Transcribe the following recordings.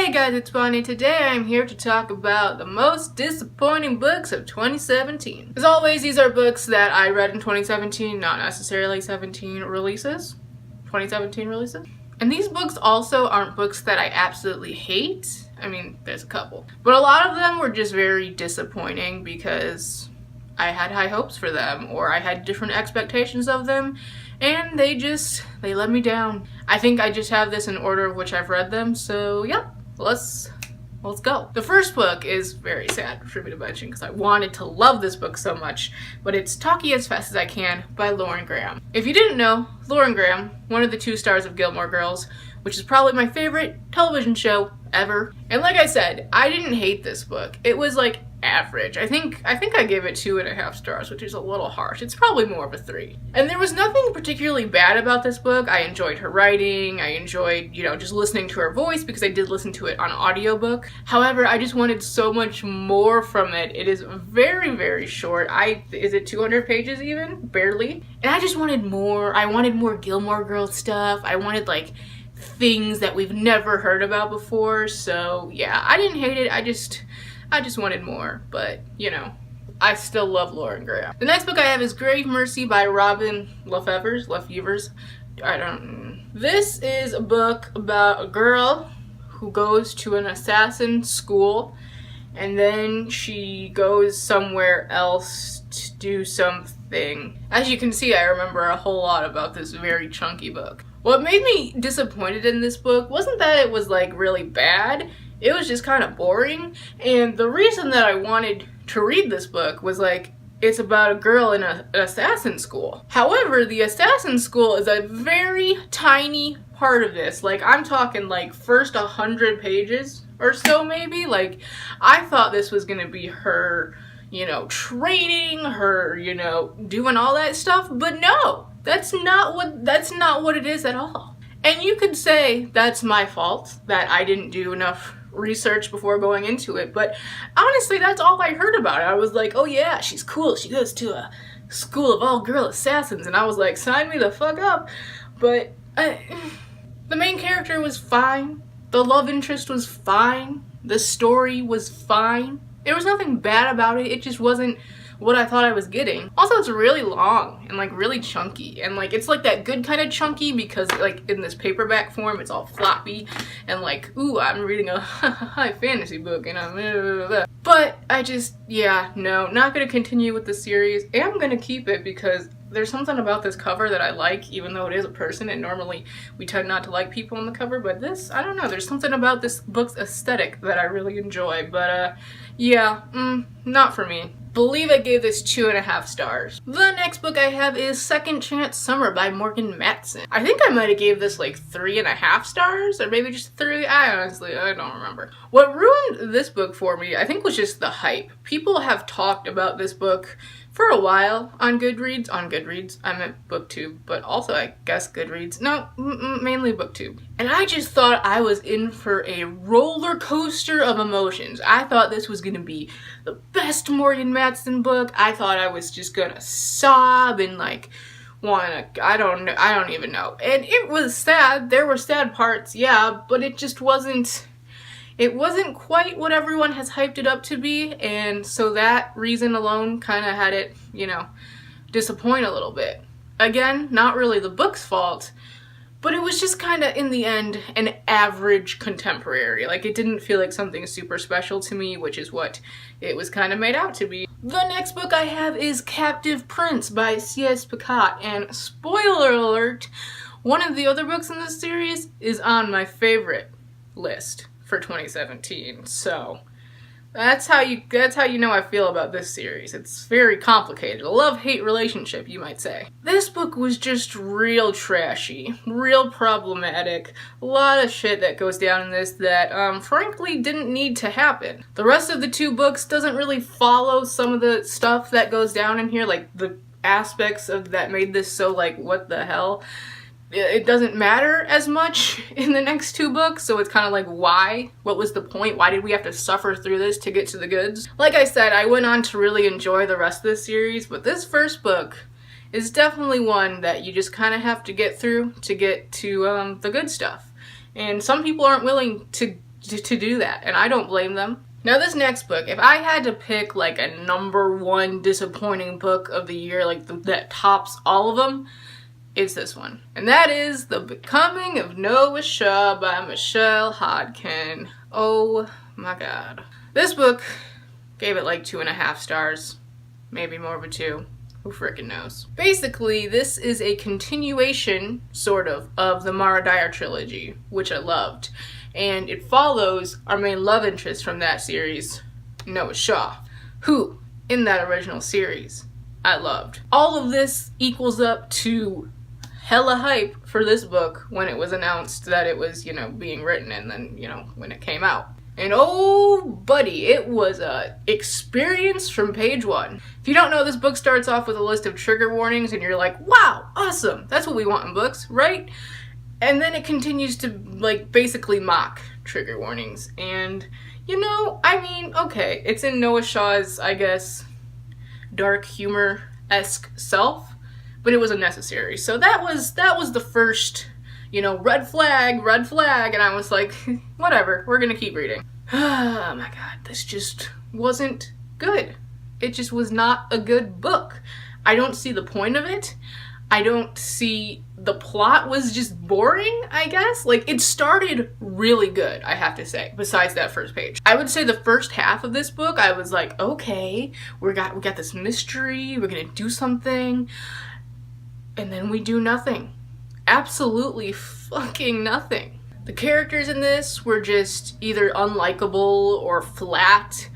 Hey guys, it's Bonnie. Today I'm here to talk about the most disappointing books of 2017. As always, these are books that I read in 2017, not necessarily 2017 releases. And these books also aren't books that I absolutely hate. I mean, there's a couple. But a lot of them were just very disappointing because I had high hopes for them, or I had different expectations of them, and they let me down. I think I just have this in order of which I've read them, so yeah, let's go. The first book is very sad for me to mention because I wanted to love this book so much, but it's Talkie as Fast as I Can by Lauren Graham. If you didn't know, Lauren Graham, one of the 2 stars of Gilmore Girls, which is probably my favorite television show ever. And like I said, I didn't hate this book. It was like average. I think I gave it 2.5 stars, which is a little harsh. It's probably more of a 3. And there was nothing particularly bad about this book. I enjoyed her writing. I enjoyed, just listening to her voice because I did listen to it on audiobook. However, I just wanted so much more from it. It is very, very short. Is it 200 pages even? Barely. And I just wanted more. I wanted more Gilmore Girls stuff. I wanted like things that we've never heard about before. So yeah, I didn't hate it. I just wanted more, but I still love Lauren Graham. The next book I have is Grave Mercy by Robin Lefevers. This is a book about a girl who goes to an assassin school, and then she goes somewhere else to do something. As you can see, I remember a whole lot about this very chunky book. What made me disappointed in this book wasn't that it was like really bad. It was just kind of boring, and the reason that I wanted to read this book was like, it's about a girl in an assassin school. However, the assassin school is a very tiny part of this. Like, I'm talking like first 100 pages or so maybe. Like, I thought this was gonna be her, training, her, doing all that stuff, but no, that's not what it is at all. And you could say that's my fault, that I didn't do enough research before going into it, but honestly, that's all I heard about it. I was like, oh yeah, she's cool, she goes to a school of all-girl assassins, and I was like, sign me the fuck up. But the main character was fine, the love interest was fine, the story was fine. There was nothing bad about it, it just wasn't what I thought I was getting. Also, it's really long and like really chunky, and like it's like that good kind of chunky because like in this paperback form it's all floppy and like, ooh, I'm reading a high fantasy book and I'm blah, blah, blah. But I just, no, not gonna continue with the series. I'm gonna keep it because there's something about this cover that I like, even though it is a person, and normally we tend not to like people on the cover, but this, I don't know, there's something about this book's aesthetic that I really enjoy, but not for me. Believe I gave this 2.5 stars. The next book I have is Second Chance Summer by Morgan Matson. I think I might have gave this like 3.5 stars, or maybe just 3. I don't remember. What ruined this book for me, I think, was just the hype. People have talked about this book for a while on Goodreads. I meant BookTube, but also I guess Goodreads. No, mainly BookTube. And I just thought I was in for a roller coaster of emotions. I thought this was gonna be the best Morgan Matson book. I thought I was just gonna sob and like I don't even know. And it was sad. There were sad parts, yeah, but it just wasn't. It wasn't quite what everyone has hyped it up to be, and so that reason alone kind of had it, disappoint a little bit. Again, not really the book's fault, but it was just kind of, in the end, an average contemporary. Like, it didn't feel like something super special to me, which is what it was kind of made out to be. The next book I have is Captive Prince by C.S. Pacat, and spoiler alert, one of the other books in this series is on my favorite list for 2017, so that's how you know I feel about this series. It's very complicated, a love-hate relationship, you might say. This book was just real trashy, real problematic, a lot of shit that goes down in this that frankly didn't need to happen. The rest of the 2 books doesn't really follow some of the stuff that goes down in here, like the aspects of that made this so like, what the hell? It doesn't matter as much in the next 2 books, so it's kind of like, why? What was the point? Why did we have to suffer through this to get to the goods? Like I said, I went on to really enjoy the rest of the series, but this first book is definitely one that you just kind of have to get through to get to the good stuff. And some people aren't willing to to do that, and I don't blame them. Now this next book, if I had to pick like a #1 disappointing book of the year, like that tops all of them, it's this one. And that is The Becoming of Noah Shaw by Michelle Hodkin. Oh my god. This book, gave it like 2.5 stars, maybe more of a 2. Who frickin' knows? Basically, this is a continuation, sort of the Mara Dyer trilogy, which I loved. And it follows our main love interest from that series, Noah Shaw, who, in that original series, I loved. All of this equals up to hella hype for this book when it was announced that it was, you know, being written, and then, you know, when it came out. And oh buddy, it was a experience from page 1. If you don't know, this book starts off with a list of trigger warnings and you're like, wow, awesome, that's what we want in books, right? And then it continues to like basically mock trigger warnings. And you know, I mean, okay, it's in Noah Shaw's, I guess, dark humor-esque self, but it was unnecessary. So that was the first, you know, red flag, and I was like, whatever, we're gonna keep reading. Oh my god, this just wasn't good. It just was not a good book. I don't see the point of it. I don't see, the plot was just boring, I guess. Like, it started really good, I have to say, besides that first page. I would say the first half of this book, I was like, okay, we got this mystery, we're gonna do something, and then we do nothing. Absolutely fucking nothing. The characters in this were just either unlikable or flat.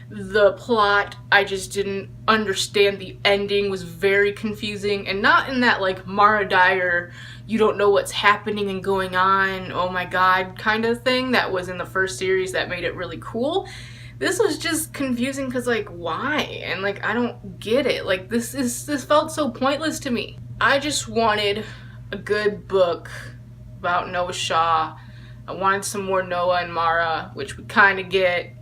The plot, I just didn't understand. The ending was very confusing, and not in that like Mara Dyer, you don't know what's happening and going on, oh my god kind of thing that was in the first series that made it really cool. This was just confusing because like, why? And like, I don't get it. Like, this felt so pointless to me. I just wanted a good book about Noah Shaw. I wanted some more Noah and Mara, which we kind of get,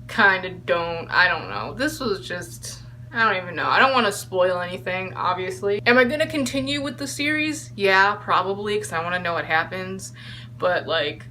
kind of don't. I don't know. This was just, I don't even know. I don't want to spoil anything, obviously. Am I going to continue with the series? Yeah, probably, because I want to know what happens. But like,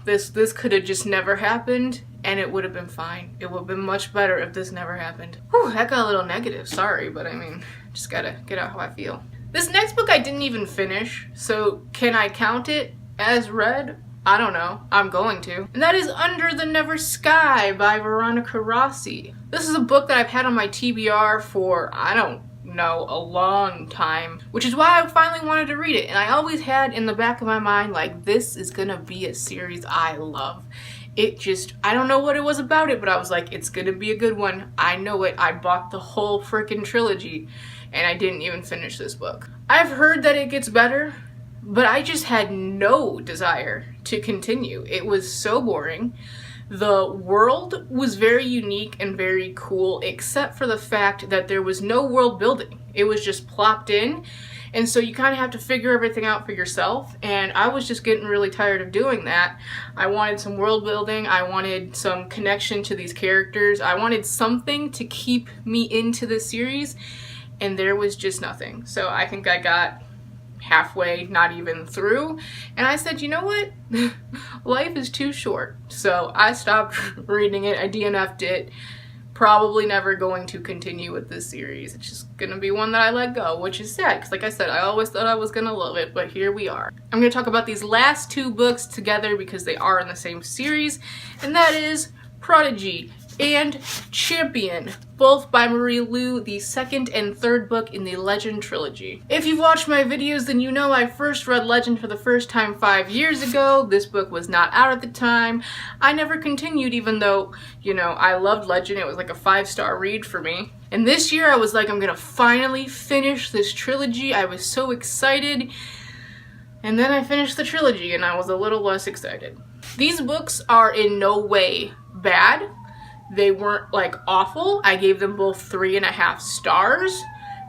this could have just never happened, and it would have been fine. It would have been much better if this never happened. Whew, that got a little negative, sorry, but I mean, just gotta get out how I feel. This next book I didn't even finish, so can I count it as read? I don't know. I'm going to. And that is Under the Never Sky by Veronica Rossi. This is a book that I've had on my TBR for, I don't know, a long time, which is why I finally wanted to read it. And I always had in the back of my mind, like, this is gonna be a series I love. It just, I don't know what it was about it, but I was like, it's gonna be a good one. I know it. I bought the whole freaking trilogy, and I didn't even finish this book. I've heard that it gets better, but I just had no desire to continue. It was so boring. The world was very unique and very cool, except for the fact that there was no world building. It was just plopped in, and so you kind of have to figure everything out for yourself, and I was just getting really tired of doing that. I wanted some world building, I wanted some connection to these characters, I wanted something to keep me into this series, and there was just nothing. So I think I got halfway, not even through, and I said, you know what? Life is too short. So I stopped reading it, I DNF'd it. Probably never going to continue with this series. It's just gonna be one that I let go, which is sad, because like I said, I always thought I was gonna love it, but here we are. I'm gonna talk about these last 2 books together because they are in the same series, and that is Prodigy and Champion, both by Marie Lu, the 2nd and 3rd book in the Legend trilogy. If you've watched my videos, then you know I first read Legend for the first time 5 years ago. This book was not out at the time. I never continued, even though, you know, I loved Legend. It was like a 5-star read for me. And this year I was like, I'm gonna finally finish this trilogy. I was so excited. And then I finished the trilogy and I was a little less excited. These books are in no way bad. They weren't like awful. I gave them both 3.5 stars,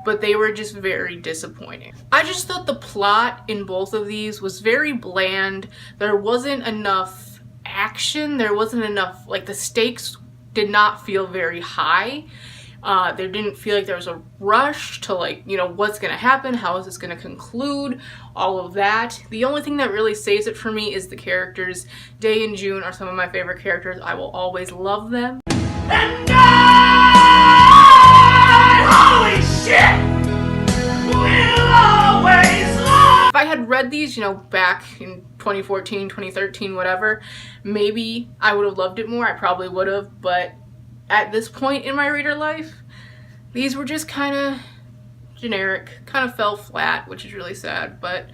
but they were just very disappointing. I just thought the plot in both of these was very bland. There wasn't enough action. There wasn't enough, like, the stakes did not feel very high. There didn't feel like there was a rush to, like, you know, what's gonna happen, how is this gonna conclude, all of that. The only thing that really saves it for me is the characters. Day and June are some of my favorite characters. I will always love them. And holy shit! We'll always love. If I had read these, you know, back in 2014, 2013, whatever, maybe I would have loved it more. I probably would have, but at this point in my reader life, these were just kind of generic, kind of fell flat, which is really sad, but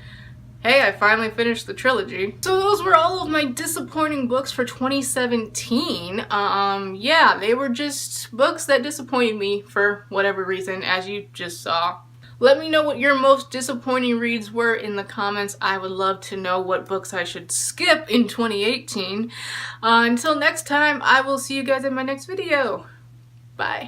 hey, I finally finished the trilogy. So those were all of my disappointing books for 2017. Yeah, they were just books that disappointed me for whatever reason, as you just saw. Let me know what your most disappointing reads were in the comments. I would love to know what books I should skip in 2018. Until next time, I will see you guys in my next video. Bye.